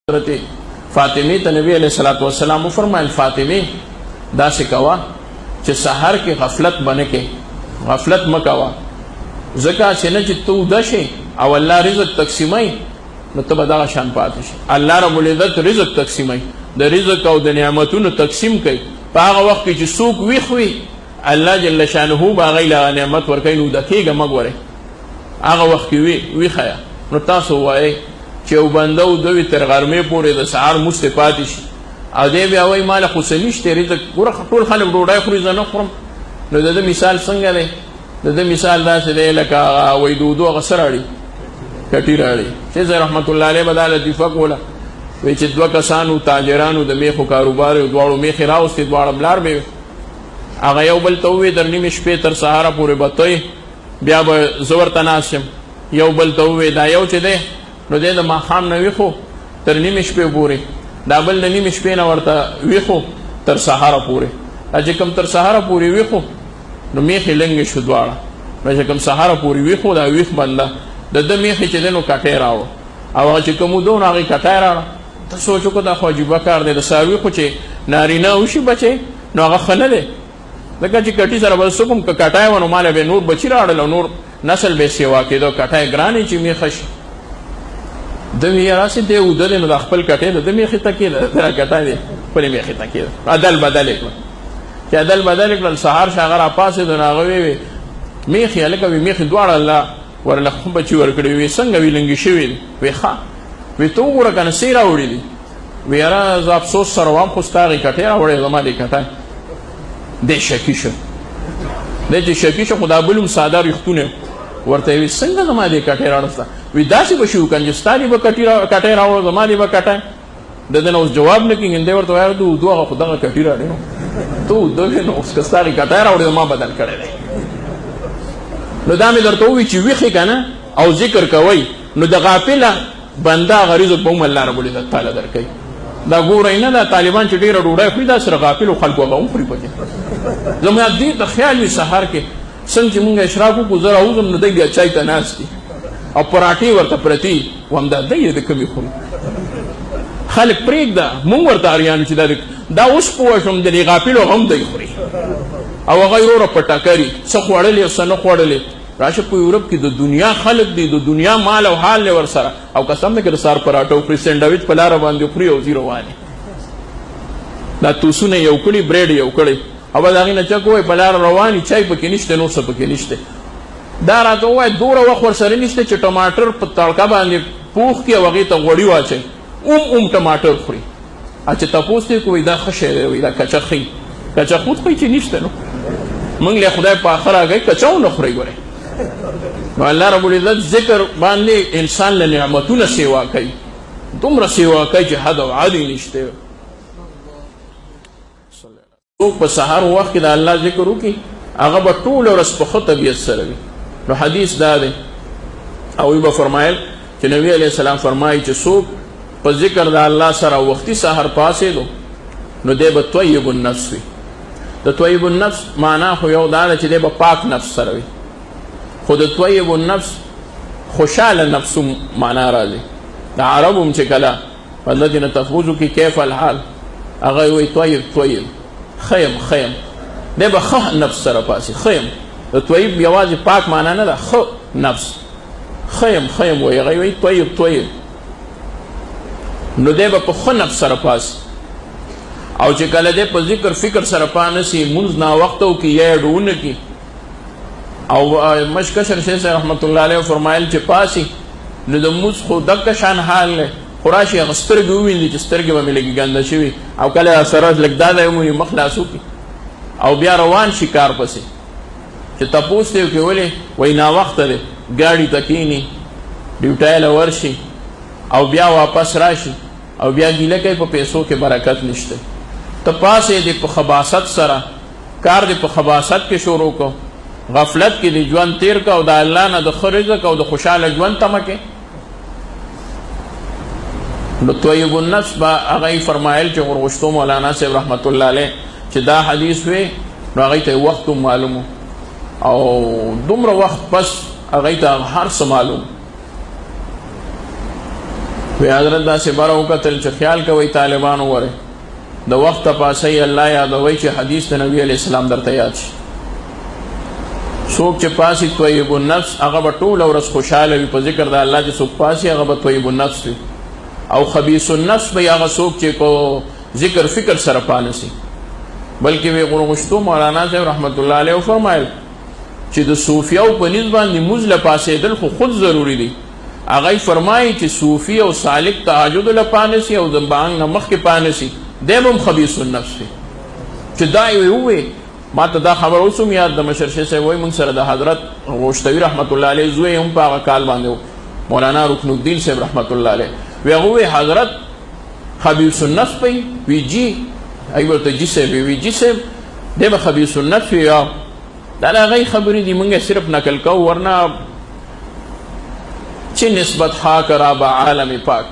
حضرت فاطمی ته نبی علیہ الصلوۃ والسلام فرمایل فاطمی دا سکوا چې سحر کې غفلت بنه کې غفلت مکوا زکه چې نه چې تو دشي او الله رزق تقسیمای نو ته دا شان پاتې شي. الله رب العزت رزق تقسیمای د رزق او د نعمتونو تقسیم کوي په هغه وخت کې چې څوک ویخوي الله جل شانه باغی له نعمت ورکوي نو د کېږه مګوره هغه وخت کې ویخیا نو تاسو وایي چې یو بنده و دوی تر غرمې پورې د سهار مست پاتې شي او دی بیا وایي ما له خو څه نشته رزق ګوره ټول خلک ډوډۍ خوري زه نه خورم نو د ده مثال څنګه دی د ده مثال داسې دی لکه هغه وایي د اوبو هغه څه راړي کټي راړي شیخ رحمت الله علیه به دا لطیفه کوله وایي چې دوه کسانو تاجرانو د میخو کاروبار یو دواړو میخې راوستې دواړه بلار به هغه یو بل ته ووایي در نیمې شپې تر سهاره پورې به ته بیا به زه ورته ناست یم یو بل ته ووایي دا یو چې دی نو دی د ماښام نه ویښو تر نیمې شپې پورې دا بل د نیمې شپې نه ورته ویښو تر سهاره پورې دا چې کوم تر سهاره پورې ویښو نو میخې لنګې شو دواړه نو چې کوم سهاره پورې ویښو دا ویښ بنده د ده میخې چې دی نو کټی راوړو او هغه چې کوم وده نو هغې کټی راوړه ته سوچ وکړه دا خو عجیبه کار دی د څاروي خو چې نارینه وشي بچی نو هغه ښه نه دی ځکه چې کټي سره به څه کوم که کټی وه نو ماله به نور بچي راوړل او نور نسل به سیوا کېدو کټی ګران چې میخه شي د وی راسي دی اوده دی نو د خپل کټې د میخې ته کېده دا کټی دی خپلې میخې ته کېده عدل بدل یې کړل چې عدل بدل یې کړل سهار شه هغه راپاڅېدو نو هغه ویې میخې هلکه وي میخې دواړه الله ورله بچي ورکړي وي څنګه وي لنګې شوي دي وی ښه وی ته وګوره که نه څه راوړي دي وی یاره زه افسوس سره وام خو ستا هغې کټې راوړې زما دې کټی دی شکي شو دی چې شکي شو خو دا بل هم ساده ریښتونه ورته وي څنګه زما دې کټۍ راوړسته وي داسې به شي وکړم چې ستا دې به کټۍ راوړو زما دې به کټۍ د ده نه اوس جواب نه کېږي دی ورته وایه ته اردو هغه خو دغه کټي راوړې نو ته اردو وې نو اوس که ستا هغې کټۍ راوړې زما بدل کړی دی نو دا مې درته ووایي چې ویښې که نه او ذکر کوئ نو د غافله بنده هغه رزق به هم الله رب العزت تعالی درکوي دا ګورئ نه دا طالبان چې ډېره ډوډۍ خوري دا سره غافلو خلکو هغه هم خوري پکې زما دې ته خیال وي سهار کې څنګه چې مونږ اشراق وکړو زه راوځم نو دی بیا چای ته ناست دي او پراټې ورته پرتې و همدا دی یې د کمې خوري خلک پرېږده مونږ ورته اریانو چې دا اوس پوه شوم د دې غافلو هم دی خوري او هغه یې وروره په ټکري څه خوړلې او څه نه خوړلې راشه په یورپ کې د دنیا خلک دي د دنیا مال او حال دی ورسره او قسم دی که د سهار پراټه وخوري سینډویچ په لاره باندې خوري او ځي روانې دا توسونه یو کړي بریډ یو کړی او به د هغې نه چک ووایي په لاره روان چای پکې نشته نور څه پکې نشته دا راته ووایي دومره وخت ورسره نشته چې ټماټر په تړکه باندې پوخ کړي او هغې ته غوړي واچوي اوم ټماټر خوري چې تپوس دی کوي دا ښه شی دی وایي دا کچه ښي کچه خود خوري چې نشته نو موږ له خدای په آخر راګئ کچه ونه خورئ ګورئ نو الله رب العزت ذکر باندې انسان له نعمتونه سیوا کوي دومره سیوا کوي چې حد او عادي نشته څوک په سهار وخت کې د الله ذکر وکړي هغه به ټوله ورځ په ښه طبیعت سره وي نو حدیث دا دی او وی به فرمایل چې نبي علیه السلام فرمایي چې څوک په ذکر د الله سره وختي سهار پاڅېدو نو دی به طیب النفس وي د طیب النفس معنا خو یو دا ده چې دی به پاک نفس سره وي خو د طیب النفس خوشحاله نفس معنا راځي د عربو هم چې کله والذین تفوزو کې کیف الحال هغه وایي طیب طیب خیم خیم دی به ښه نفس سره پاسي خیم د طیب یوازې پاک معنا نه ده ښه نفس خیم خیم وایي هغه وایي طیب طیب نو دی به په ښه نفس سره پاسي او چې کله دی په ذکر فکر سره پانسي مونځ ناوخته وکړي یا یې ډونه کړي او مشکشر شیخ رحمت الله علیه فرمایل چې پاسي نو د مونځ خو دغه شان حال دی خو راشي هغه سترګې وویني چې سترګې به مې لږې ګنده شوي او کله سره لږ دا دی وموني مخ لاس وکړي او بیا روان شي کار پسې چې تپوس دی وکړي ولې وایي ناوخته دی ګاډي ته کښېني ډیوټۍ له ورشي او بیا واپس راشي او بیا ګیله کوي په پیسو کې برکت نشته ته پاسې دی په خباست سره کار دی په خباست کې شروع کو غفلت کې دی ژوند تیر که او د الله نه د ښه رزق او د خوشحاله ژوند تمه کې نو طیب النفس به هغه فرمایل چې غرغشتو مولانا صاحب رحمت الله علیه چې دا حدیث وی نو هغې ته وخت معلوم او دومره وخت پس هغې ته هر څه معلوم وی حضرت داسې بره وکتل چې خیال کوئ طالبانو ورې د وخته پاسئ الله یادوئ چې حدیث د نبي علیه السلام درته یاد شي. څوک چې پاسي طیب النفس هغه به ټوله ورځ خوشحاله وي په ذکر د الله. چې څوک پاسي هغه به طیب النفس وي. او خبیث النفس به هغه څوک چې په ذکر فکر سره پانسي. بلکې وی غرغشتو مولانا صاحب رحمت الله علیه فرمایل چې د صوفیاو په نسبت باندې موږ له پاسېدل خو خود ضروری دي. هغه فرمایي چې صوفي او سالک تهجد له پانسي او د بانګ نه مخکې پانسي دی به هم خبیث النفس وي. چې دا یې ووی ما ته دا خبر اوس هم یاد د مشرشي صاحب وایي موږ سره د حضرت غوشتوي رحمت الله علیه زوی هم په هغه کال باندې مولانا رکن الدین صاحب رحمت الله علیه وی هغه وی حضرت خبیث النفس پی وی جی ای ورته جی صاحب وی جی صاحب دی به خبیث النفس وي. یا دا د هغې خبرې دي موږ صرف نقل کوو ورنه چې نسبت حاک را به عالم پاک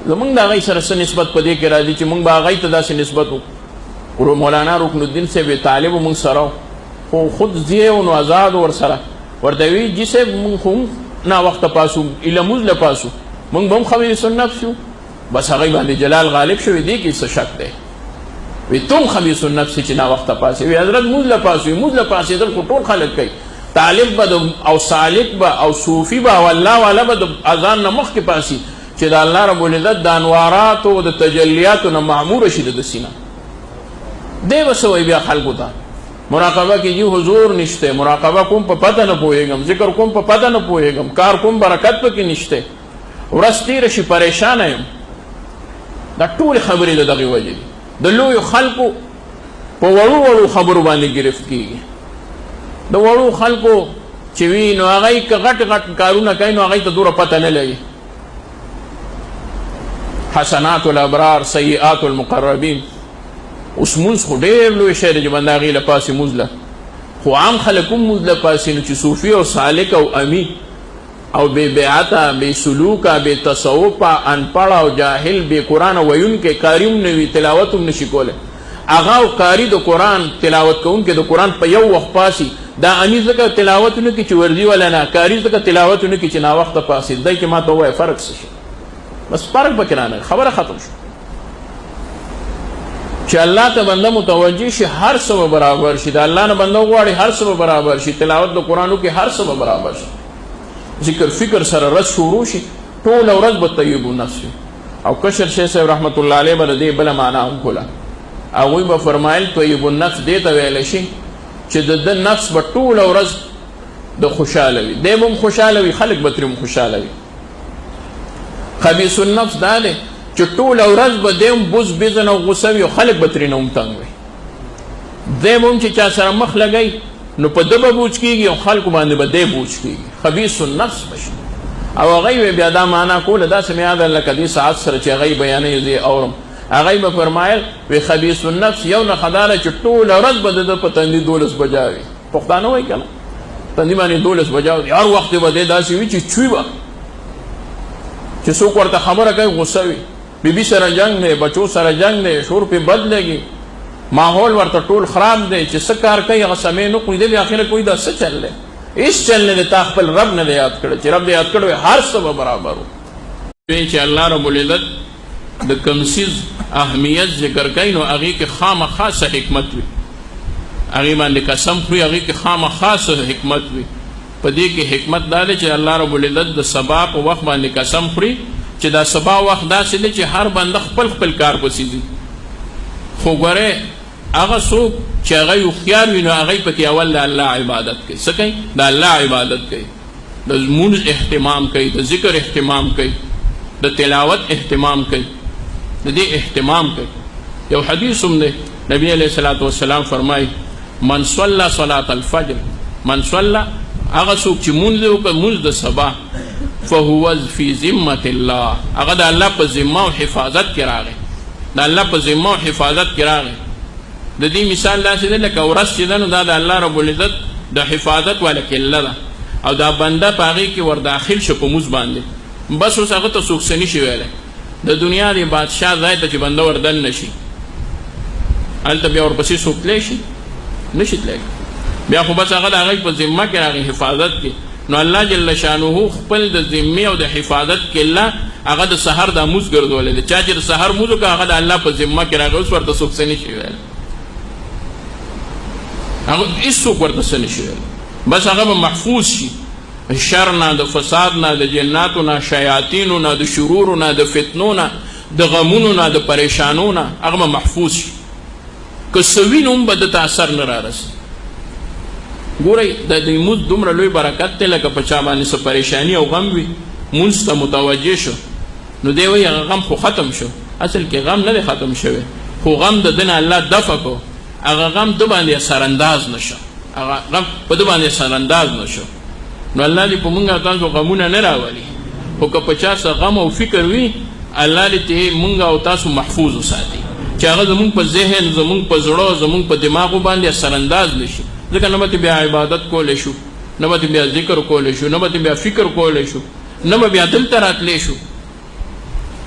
زمونږ د هغې سره څه نسبت په دې کې راځي چې موږ به هغې ته داسې نسبت وکړو. مولانا رکن الدین صاحب طالب موږ سره خو خود ځې و نو آزاد ورسره ورته وی جی صاحب موږ خو هم ناوخته پاسو ایله موږ له پاسو موږ به هم خبیث النفس یو. بس هغې باندې جلال غالب شوی دی کې څه شک دی. وی تم خبیث النفس چې ناوخته پاسې وی حضرت موږ له پاسو وي موږ له پاسېدل خو ټول خلک کوي. طالب به او سالک به او صوفي به او الله والا به د اذان نه مخکې پاسي چې د الله رب العزت د انواراتو او د تجلیاتو نه معموره شي د سینه. دی به څه وایي بیا خلکو ته مراقبه کې جي حضور نشته مراقبه کوم په پته نه پوهېږم ذکر کوم په پته نه پوهېږم کار کوم برکت پکې نشته ورځ تېره شي پریشانه یم. دا ټولې خبرې د دغې وجې دي. د لویو خلکو په وړو وړو خبرو باندې ګرفت کېږي. د وړو خلکو چې وي نو هغوی که غټ غټ کارونه کوي نو هغوی ته دومره پته نه لګي. حسنات الابرار سیئات المقربین. اوس مونځ خو ډېر لوی شی دی چې بنده هغې له پاسې مونځ له خو عام خلک هم مونځ له پاسې نو چې صوفي او سالک او امي او بې بیعته بې سلوکه بې تصوفه انپړ او جاهل بې قرآنه ویونکی کاري هم نه وي تلاوت هم نشي کولی. هغه او کاري د قرآن تلاوت کوونکی د قرآن په یو وخت پاسي دا امي ځکه تلاوت ونه کړي چې ورځي ولا نه کاري ځکه تلاوت ونه کړي چې ناوخته پاسي. دی چې ما ته ووایه فرق څه شي بس فرق پکې رانغی خبره ختم شو. چې الله ته بنده متوجه شي هر څه به برابر شي. د الله نه بنده وغواړي هر څه به برابر شي. تلاوت د قرآن وکړي هر څه به برابر شي. ذکر فکر سره رس شروع شي ټوله ورځ به طیب النفس وي. او کشر شیخ صاحب رحمت الله علیه به د دې بله معنا هم کوله. هغوی به فرمایل طیب النفس دې ته ویلی شي چې د ده نفس به ټوله ورځ د خوشحاله وي. دی به هم خوشحاله وي خلک به ترې هم خوشحاله وي. خبیث النفس دا دی چې ټوله ورځ به دی هم بوز بزن او غصه وي او خلک به ترې نه هم تنګ وي. دی به هم چې چا سره مخ لګوي نو په ده به بوج کېږي او خلکو باندې به دی بوج کېږي. خبیث النفس بشي. او هغوی بیا دا معنا کوله داسې مې یاده لکه دې ساعت سره چې هغوی بیانوي زه یې اورم. هغوی به فرمایل وی خبیث النفس یو نښه دا ده چې ټوله ورځ به د ده په تندي 12 بجا وي. پښتانه وایي که نه تندي باندې 12 بجا وي. هر وخت به دی داسې وي چې چوي به چې څوک ورته خبره کوي غصه وي. بیبي سره جنګ دی بچو سره جنګ دی شور پې بد لګي ماحول ورته ټول خراب دی چې څه کار کوي هغه سمې نه کوي. دی بیا اخره کوي دا څه چل دی هېڅ چل نه دی. تا خپل رب نه دی یاد کړی چې رب دی یاد کړی هر څه به برابر و. چې الله رب العزت د کوم څیز اهمیت ذکر کوي نو هغې کې خامخا څه حکمت وي. هغې باندې قسم خوري هغې کې خامخا څه حکمت وي. په دې کې حکمت دا دی چې الله رب العزت د سبا په وخت باندې قسم خوري چې دا سبا وخت داسې دی چې هر بنده خپل خپل کار پسې ځي. خو ګورې هغه څوک چې هغه هوښیار وي نو هغه پکې اول د الله عبادت کوي. څه کوي؟ د الله عبادت کوي. د لمونځ اهتمام کوي د ذکر اهتمام کوي د تلاوت اهتمام کوي د دې اهتمام کوي. یو حدیث هم دی نبی علیه الصلاة والسلام فرمایي من صلی صلاة الفجر من صلی هغه څوک چې مونځ وکړي مونځ د سبا فهو فی ذمة الله هغه د الله په ذمه او حفاظت کې راغی. د الله په ذمه او حفاظت کې راغی. د دې مثال داسې دی لکه ورځ چې ده نو دا د الله رب العزت د حفاظت والا کله ده او دا بنده په هغې کې ورداخل شو په مونځ باندې بس اوس هغه ته څوک څه نشي ویلی. د دنیا د بادشاه ځای ته چې بنده وردن نشي هلته بیا ورپسې څوک تلی شي نشي تلی. بیا خو بس هغه د هغې په ذمه کې راغی حفاظت کې. نو الله جل شانه خپل د ذمې او د حفاظت کې الله هغه د سحر دا موز ګرځولی دی. چا چې د سحر موز وکړه هغه د الله په ذمه کې راغی. اوس ورته څوک څه نشي ویلی، هغه هېڅوک ورته څه نشي ویلی. بس هغه به محفوظ شي شر نه، د فساد نه، د جناتو نه، شیاطینو نه، د شرورو نه، د فتنو نه، د غمونو نه، د پریشانو نه، هغه به محفوظ شي. که څه وي نو هم به دته اثر نه رارسي. ګورئ د دې مونځ دومره لوی برکت دی، لکه په چا باندې څه پریشاني او غم وي مونځ ته متوجه شو نو دی وایي هغه غم خو ختم شو. اصل کې غم نه دی ختم شوی، خو غم د ده نه الله دفع کو. هغه غم ده باندې اثرانداز نه شو، هغه غم په ده باندې اثرانداز نه شو. نو الله دې په مونږ او تاسو غمونه نه راولي، خو که په چا څه غم او فکر وي الله دې مونږ او تاسو محفوظ وساتي، چې هغه زمونږ په ذهن، زمونږ په زړه، زمونږ په دماغو باندې اثرانداز نه شي. ځکه نه به بیا عبادت کولی شو، نه به بیا ذکر کولی شو، نه به بیا فکر کولی شو، نه به بیا دلته راتلی شو.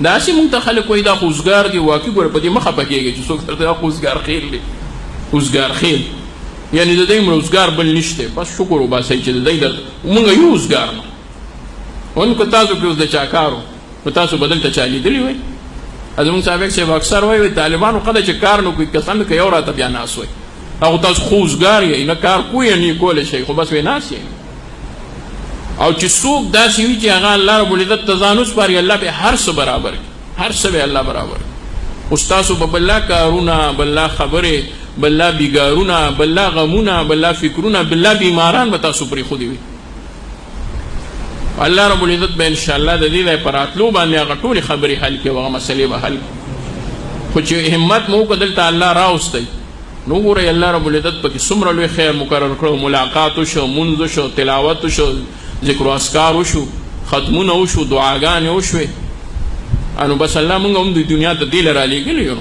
داسې مونږ ته خلک وایي دا خو اوزګار دي. واقعي ګوره په دې مه خفه کېږئ چې څوک درته دا خو اوزګار خیل دی. اوزګار خیل یعنې د دی مړه اوزګار بل نشته. بس شکر وباسئ چې د دی مونږ یو اوزګار نه. ون که تاسو پرې اوس د چا کار و نو تاسو به دلته چا لیدلي وئ. زمونږ صاحب صاحب اکثر وایي طالبانو قده چې کار نه کوي قسم که یو راته بیا ناست وئ. هغه تاسو خو اوزګار یئ، نه کار کوئ نه یې کولی شئ، خو بس وی ناست یئ. او چې څوک داسې وي چې هغه الله رب العزت ته ځان وسپاري، الله به هر څه برابر کړي، هر څه به الله برابر کړي. اوس تاسو به بله کارونه، بله خبرې، بله بیګارونه، بله غمونه، بله فکرونه، بله بیماران به تاسو پرېښودي وي. الله رب العزت به انشاءالله د دې ځای په راتلو باندې هغه ټولې خبرې حل کړي او هغه مسلې به حل کړي. خو چې همت مو وکړه دلته الله راوستی نو ګورئ الله رب العزت پکې څومره لوی خیر مقرر کړو. ملاقات وشو، مونځ وشو، تلاوت وشو، ذکر و اذکار وشو، ختمونه وشو، دعاګانې وشوې. نو بس الله مونږ هم د دنیا ته دې له رالیږلي یو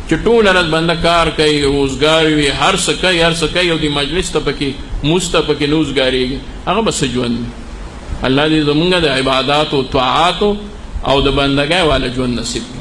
چې ټوله ورځ بنده کار کوي، روزګار وي، هر څه کوي، هر څه کوي، او دې مجلس ته پکې مونځ ته پکې نه اوزګارېږي. هغه به څه ژوند وي. الله دې زمونږ د عباداتو، طاعاتو او د بندګۍ والا ژوند نصیب کړي.